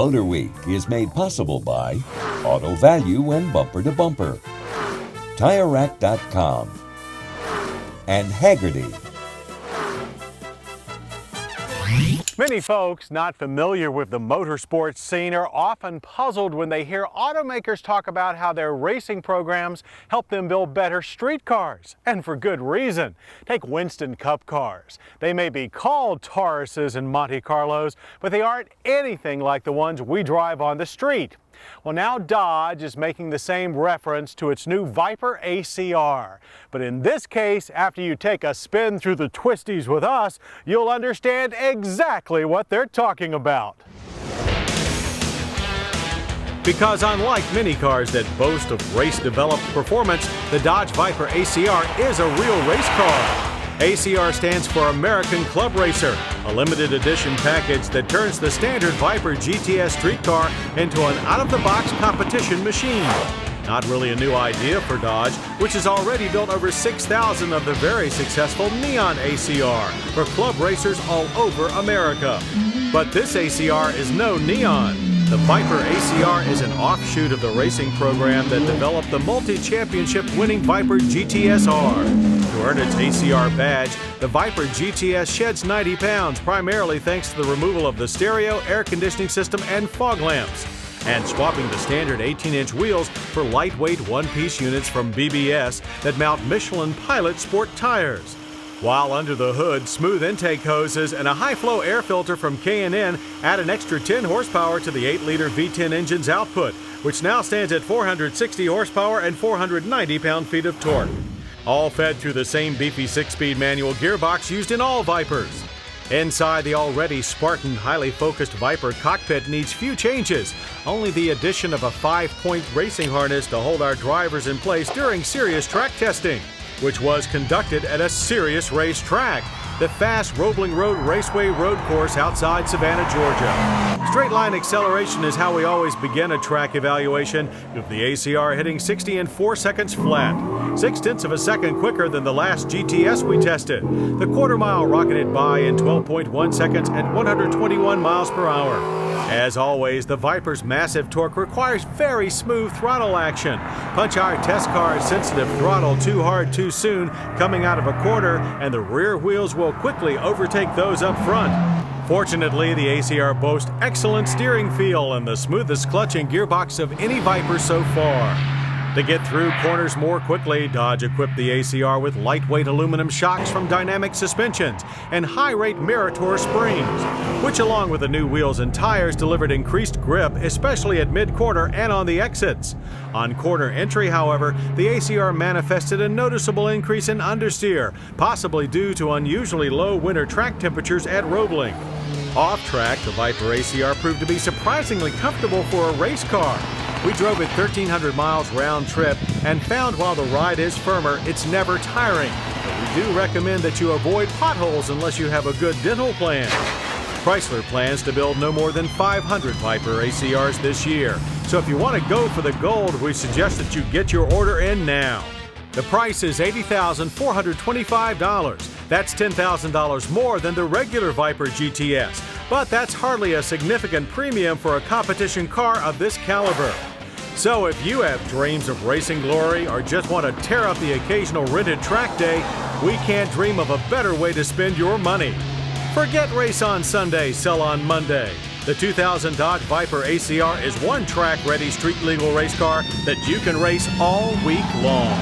MotorWeek is made possible by Auto Value and Bumper to Bumper, TireRack.com, and Haggerty. Many folks not familiar with the motorsports scene are often puzzled when they hear automakers talk about how their racing programs help them build better street cars, and for good reason. Take Winston Cup cars. They may be called Tauruses and Monte Carlos, but they aren't anything like the ones we drive on the street. Well, now Dodge is making the same reference to its new Viper ACR. But in this case, after you take a spin through the twisties with us, you'll understand exactly what they're talking about. Because unlike many cars that boast of race-developed performance, the Dodge Viper ACR is a real race car. ACR stands for American Club Racer, a limited edition package that turns the standard Viper GTS street car into an out-of-the-box competition machine. Not really a new idea for Dodge, which has already built over 6,000 of the very successful Neon ACR for club racers all over America. But this ACR is no Neon. The Viper ACR is an offshoot of the racing program that developed the multi-championship winning Viper GTS-R. To earn its ACR badge, the Viper GTS sheds 90 pounds, primarily thanks to the removal of the stereo, air conditioning system, and fog lamps, and swapping the standard 18-inch wheels for lightweight one-piece units from BBS that mount Michelin Pilot Sport tires. While under the hood, smooth intake hoses and a high-flow air filter from K&N add an extra 10 horsepower to the 8-liter V10 engine's output, which now stands at 460 horsepower and 490 pound-feet of torque. All fed through the same beefy 6-speed manual gearbox used in all Vipers. Inside the already Spartan, highly focused Viper cockpit needs few changes, only the addition of a 5-point racing harness to hold our drivers in place during serious track testing, which was conducted at a serious racetrack, the fast Roebling Road Raceway road course outside Savannah, Georgia. Straight line acceleration is how we always begin a track evaluation, with the ACR hitting 60 in 4 seconds flat, 0.6 of a second quicker than the last GTS we tested. The quarter mile rocketed by in 12.1 seconds at 121 miles per hour. As always, the Viper's massive torque requires very smooth throttle action. Punch our test car's sensitive throttle too hard too soon coming out of a corner, and the rear wheels will quickly overtake those up front. Fortunately, the ACR boasts excellent steering feel and the smoothest clutch and gearbox of any Viper so far. To get through corners more quickly, Dodge equipped the ACR with lightweight aluminum shocks from Dynamic Suspensions and high-rate Meritor springs, which along with the new wheels and tires delivered increased grip, especially at mid-corner and on the exits. On corner entry, however, the ACR manifested a noticeable increase in understeer, possibly due to unusually low winter track temperatures at Roebling. Off-track, the Viper ACR proved to be surprisingly comfortable for a race car. We drove it 1,300 miles round trip and found while the ride is firmer, it's never tiring. But we do recommend that you avoid potholes unless you have a good dental plan. Chrysler plans to build no more than 500 Viper ACRs this year. So if you want to go for the gold, we suggest that you get your order in now. The price is $80,425. That's $10,000 more than the regular Viper GTS, but that's hardly a significant premium for a competition car of this caliber. So if you have dreams of racing glory or just want to tear up the occasional rented track day, we can't dream of a better way to spend your money. Forget race on Sunday, sell on Monday. The 2000 Dodge Viper ACR is one track-ready street-legal race car that you can race all week long.